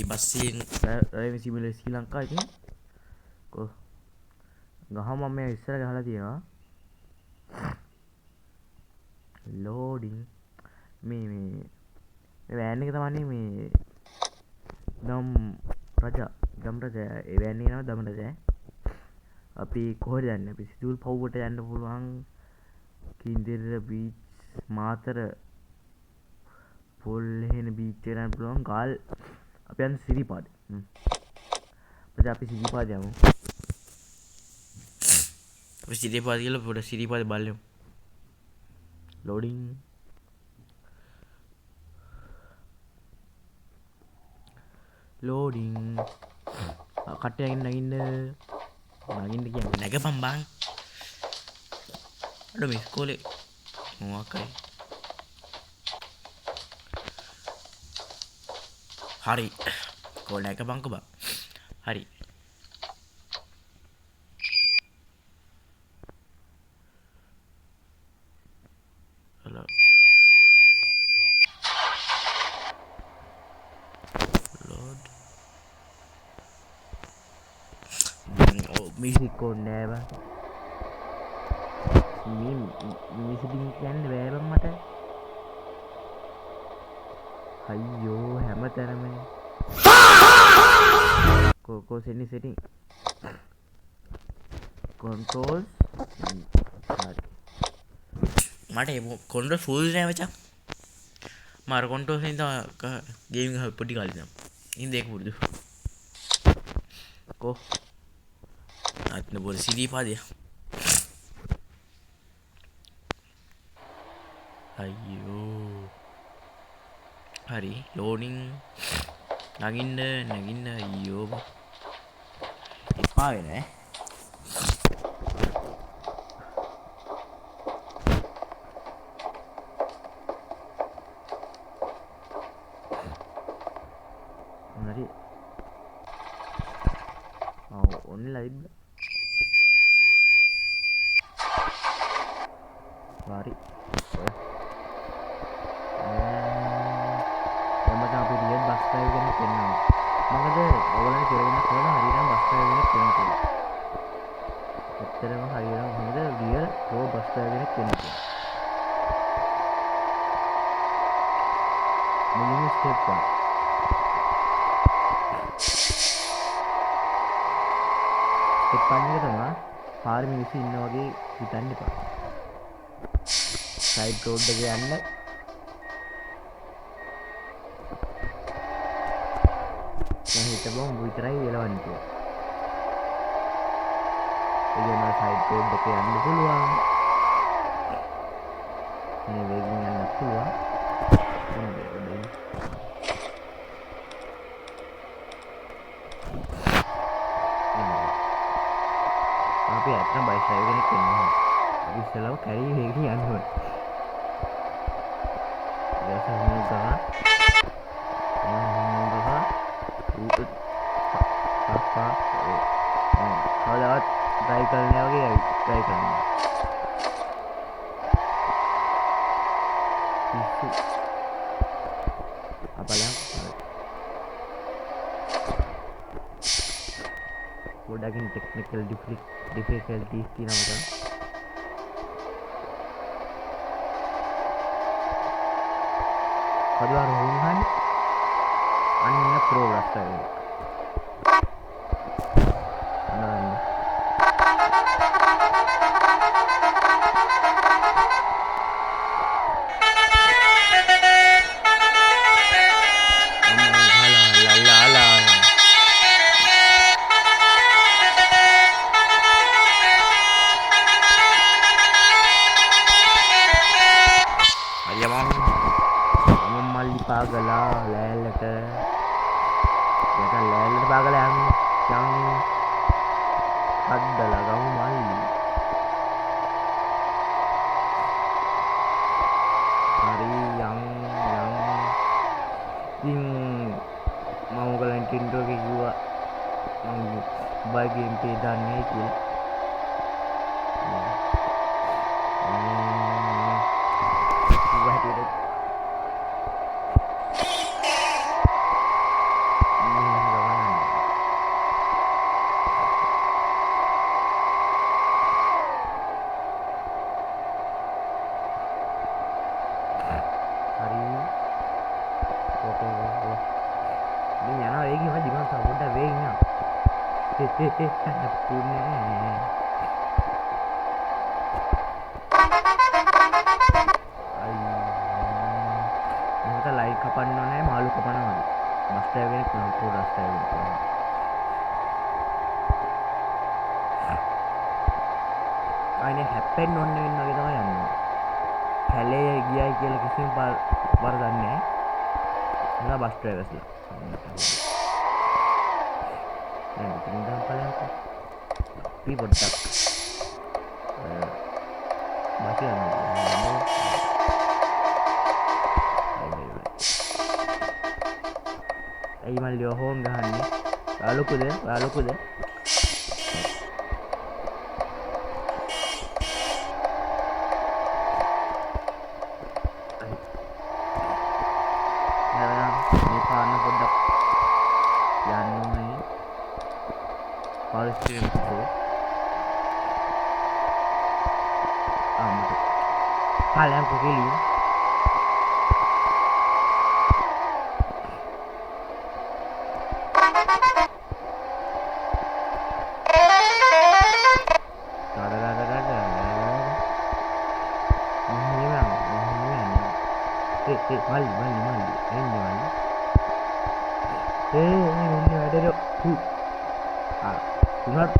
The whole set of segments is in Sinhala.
පස්සේ රයින් සිමිලර් ශ්‍රී ලංකා ඉතින් කො ගහම මම මේ ඉස්සර ගහලා තියෙනවා ලෝඩින් මේ වෑන් එක තමයි මේ දම් රජා ඒ වෑන් එක නම දම් රජා අපි කොහෙද යන්නේ අපි සිතුල් පව්වට යන්න පුළුවන් කින්දිර බීච් මාතර පොල්හෙන බීච් එකට යන්න පුළුවන් ගාල් අපි යන්නේ සිරිපාද අපි සිරිපාද යමු අපි සිරිපාද කියලා පොඩ සිරිපාද බලමු loading කට්ටයකින් නගින්න කියන්නේ නැගපම් බං අඩ මේ ඉස්කෝලේ මොකක්යි හරි කෝල් නැගපම්ක බං හරි මිසික් කොන්නෑ බං මිසිකින් කියන්නේ බෑ බං මට අයියෝ හැමතැනම කෝ setting control මට කොන්ට්‍රෝල් ෆුල් නෑ මචං මාර කොන්ට්‍රෝල් එකෙන් තමයි ගේමින් එක පොඩි කාලේ නම් ඉතින් ඒක පුරුදු කෝ අත්න බොල සිදී පාදියා අයියෝ හරි ලෝඩින් නගින්න අයියෝ එපා වෙන හරි ඔන්න ලයිබ් Lari. එමට අපි රියල් බස් ඩ්‍රයිව් ගැන පෙන්නනවා. මොකද ඔයගොල්ලන්ට තේරෙන්න කොහොම හරියටම බස් ඩ්‍රයිව් ගැන පෙන්නන්නේ. ඇත්තටම හරියටම මොකද රියල් ප්‍රෝ බස් ඩ්‍රයිව් ගැන පෙන්නන්නේ. මුලින්ම ස්ටෙප් 1. ස්ටෙප් 1 එක තමයි පාරේ මිනිස්සු ඉන්නා වගේ හිතන්න එපා. සයිඩ් රෝඩ් එක යන්න දැන් හිතමු උඹ විතරයි එලවන්නේ කියලා. එළියම සයිඩ් රෝඩ් එක යන්න පුළුවන්. මේ වේගෙන් යන්න පුළුවන්. අපි අත්න බයික් ඩ්‍රයිව් කෙනෙක් ඉන්නවා. අපි ඉස්සෙල්ලාම කැරි වේගෙන් යන්න ඕනේ. Semoga apa kalau lewat cycle-nya lagi ya cycle-nya isu apalah udah gini technical difficulties ki namanya kedua rombongan annya pro rasa ini පාගලා ලෑල්ලට පාගලා යම් හද්දලා ගමු මල්ලි හරි යම් ඉතින් මම ඔයගලන්ට ඉන්ට්‍රෝ එක කිව්වා මම බයි ගේම් ප්ලේ දාන්නේ කියලා මේ යනවා වේගින් මදි මම තව පොඩ්ඩක් වේගින් යනවා හැප්පුනේ මොකද ලයිට් කපන්න ඕනේ මාළු කපනවා වගේ බස් ඩ්‍රයිවර් කෙනෙක් නම් පොඩ බස් ඩ්‍රයිවර් කෙනෙක් අයිනේ හැප්පෙන්න ඕනේ වෙන වගේ තමයි යන්නේ කැලේ ගියයි කියලා කිසිම වරදක් නැහැ නෑ බස් ඩ්‍රයිවර්ස්ලා දැන් ඉඳන් බලන්නකො අපි පොඩ්ඩක් බස් යනවා ඇයි මල්ලියෝ හෝන් ගහන්නේ ඔයාලුකුද මේ පාන්න පොඩ්ඩක් යන්න ඕනේ පාරිස්ටේකෝ මට පාලයන් කොකෙලිය මල්ලි එන්නේ වැඩට උනත්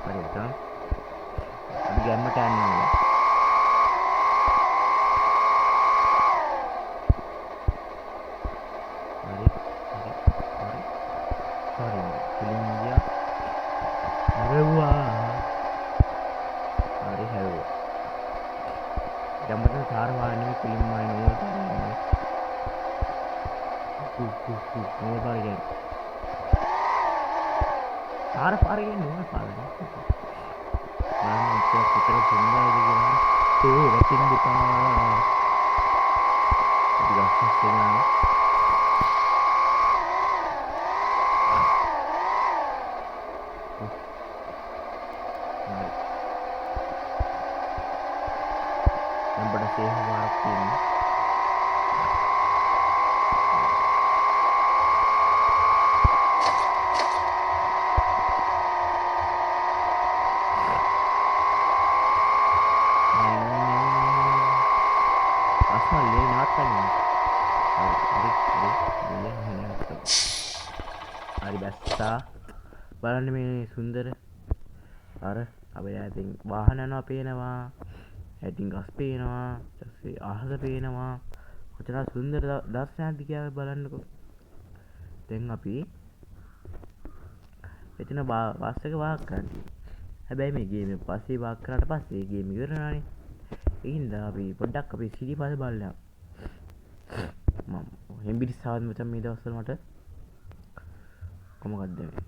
හරි අපි ගැම්මට යන්න ඕනේ හරි පිළින් ගියා හැරෙව්වා හරි හැරෙව්වා ගැම්මට තාර වාහනේ පිළින් මානේ නෝල් කරන්නේ නෝල් පාරේ තාර පාරේ නෝල් පාරේ මම ඉතින් පිටර සුන්දරද කියලා ඒ වටින් දෙපා අපි ගස්සස් වෙනවා बड़ा से हमारा प्लेन आसमान ले नाता नहीं हरी बस्ता බලන්න මේ සුන්දර අර අපේ ඇතින් වාහන යනවා පේනවා ඇතින් ගස් පේනවා ඊටසේ අහස පේනවා කොච්චර සුන්දර දර්ශනයක්ද කියලා බලන්නකෝ දැන් අපි එතන බස් එක වාක් කරන්න හැබැයි මේ ගේම් එක පස්සේ වාක් කරාට පස්සේ ගේම් ඉවරනානේ ඒකින්ද අපි පොඩ්ඩක් අපි සිරිපාද බලලා මම හෙම්බිරිස්සාවත් මචං මේ දවස්වල මට කොහොමද මේ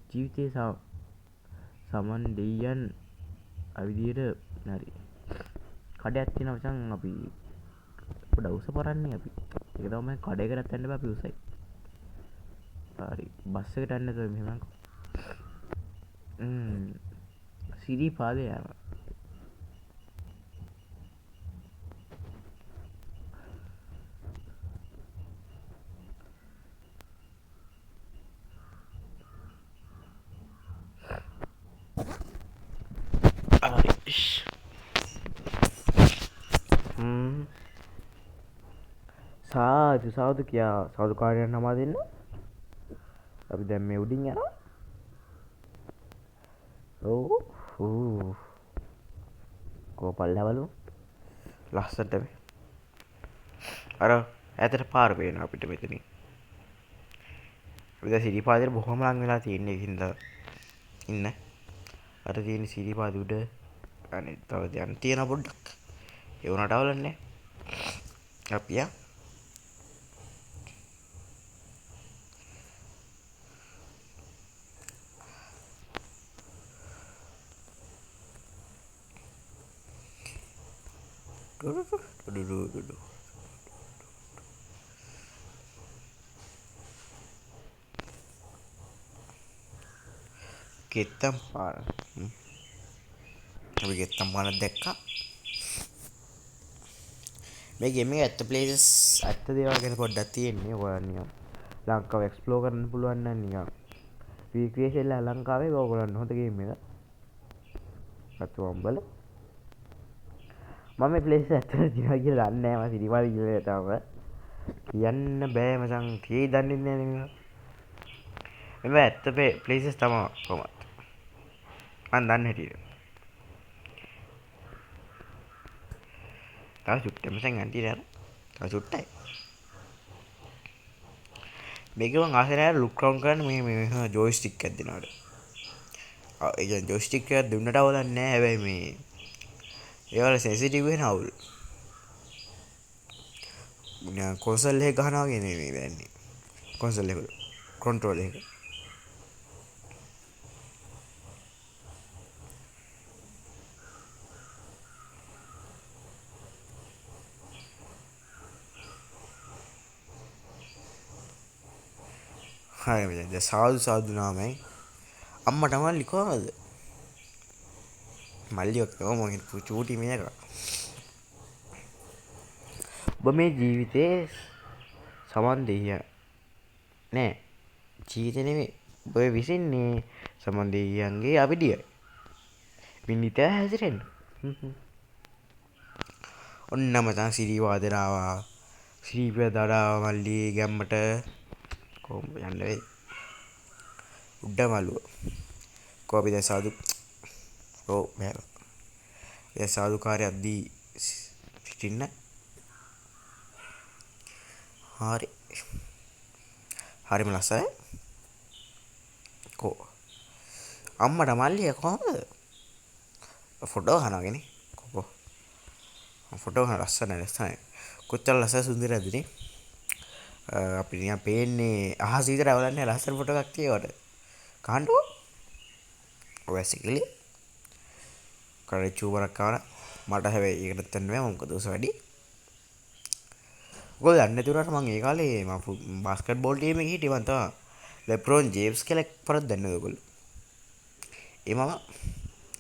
ජීවිතේ සමන් දෙයියන් අවිදියට හරි කඩයක් තියෙනවා මචං අපි පොඩ උස පරන්නේ අපි ඒක තමයි කඩේකට යන්න බෑ අපි උසයි හරි බස් එකට යන්න තෝ මෙහෙම සිරි පාදේ යනවා සාදු කියා සාදුකාරයන් නමා දෙන්න අපි දැන් මේ උඩින් යනවා කෝපල්ලවලු ලස්සට මේ අර ඇතට පාර පේන අපිට මෙතනින් අපි දැන් සිරිපාදේ බොහොම ලං වෙලා තියෙන්නේ ඒකින්ද ඉන්න අර තියෙන සිරිපාද උඩ අනේ තව දැන් තියෙන පොඩ්ඩක් ඒ උනට අවලන්නේ අපි යා ගෙත්තම් පාර අපි ගෙත්තම් පාර දැක්කා මේ ගේම එක ඇත්ත ප්ලේසස් ඇත්ත දේවල් ගැන පොඩ්ඩක් තියෙන්නේ ඔයාලට නිකන් ලංකාව එක්ස්ප්ලෝර් කරන්න පුළුවන් නම් නිකන් රීක්‍රියේෂන් ලංකාවේ ඕගොල්ලන් හොඳ ගේම් එක අතුම්බල මම මේ ප්ලේස් ඇත්තට තියනවා කියලා දන්නේ නැහැ මම සිරිමාල කියලා තාම කියන්න බෑ මචං කී දන්නේ නැහැ නේ මේවා ඇත්ත ප්ලේසස් තමයි කොහොමද මම දන්නේ හිටියේ තා චුට්ටම මචං අන්ටි නේද තා චුට්ටයි මේක මං ආසෙ නැහැ ලුක් රවුන්ඩ් කරන්න මේ ජොයිස්ටික් එකක් දෙනවට ඒ කියන්නේ ජොයිස්ටික් එකක් දුන්නට අවුලක් නැහැ හැබැයි මේ ඒවල සෙන්සිටිව් වෙන අවුල් කොන්සල් එක ගහනවා වගේ නෙමෙයි දැන්නේ කොන්සල් එක කන්ට්‍රෝල් එක හරි මචං දැන් සාදු නාමයි අම්මට මල්ලි කොහමද මල්ලියක් තමයි මම චූටි මේක ඔබ මේ ජීවිතේ සමන් දෙයිය නෑ ජීවිතේ නෙමෙයි ඔබ විසින්නේ සමන් දෙයියන්ගේ අපිටියයි මිනිත හැසිරෙන්න ඔන්න මචං සිරි වාදනාවා ශ්‍රීපය දඩාව මල්ලි ගැම්මට කොහොම යන්න වෙයි උඩ මළුව කොහොමද දැන් සාදු ඔව් මම ඒ සාදුකාරයක් දී සිටින්න හරි හරිම ලස්සනයි කෝ අම්මට මල්ලිය කොහොමද ෆොටෝ ගන්නවගෙන කොකෝ ෆොටෝ ගන්න ලස්සනයි කොච්චර ලස්සන සුන්දරද නේ අපි නිකන් පේන්නේ අහස විතර අවලන්නේ ලස්සන ෆොටෝ එකක් තියෙවට කාණ්ඩෝ ඔය සිකලි කරේ චූබරක් කාන මට හැබැයි ඒකට තන්න බෑ මොකද දෝස වැඩි ඔයගොල්ලෝ දන්නේ නැතුනට මම ඒ කාලේ මම බාස්කට් බෝල් ටීම් එකේ හිටියා මම තමයි ලෙබ්‍රෝන් ජේම්ස් කියලා පරක් දන්නේ ඔයගොල්ලෝ ඒ මම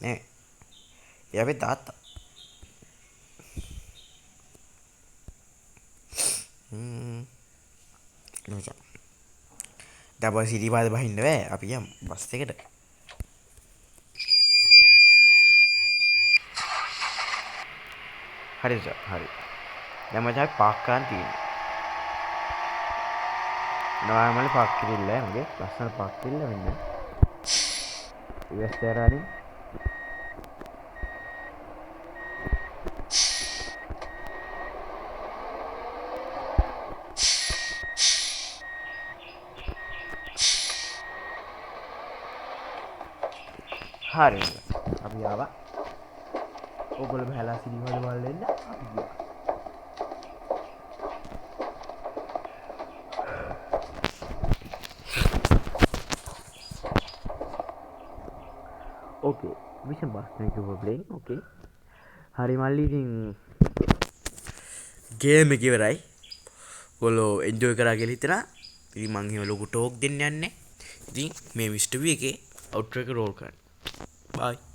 නෑ ඒ අපේ තාත්තා නෝචා දැන් සිරිපාද බහින්න බෑ අපි යමු බස් එකට හරි හරි දැන් මචං පාක් කරන් තියෙන්නේ නෝමල් පාක් කිරිල්ල මගේ ලස්සන පාක් කිරිල්ල වෙන්න ඉවස්තරානි හරි අපි ආවා ඔයගොල්ලෝ බහලා සිරිවල වල එන්න අපි ගියා okay vision bus thank you for playing okay හරි මල්ලි ඉතින් ගේම් එක ඉවරයි ඔයගොල්ලෝ එන්ජොයි කරා කියලා හිතනවා ඉතින් මං එහෙම ලොකු ටෝක් දෙන්න යන්නේ ඉතින් මේ මිස්ටර් වී එකේ අවුට්රෝ එක රෝල් කරන්න bye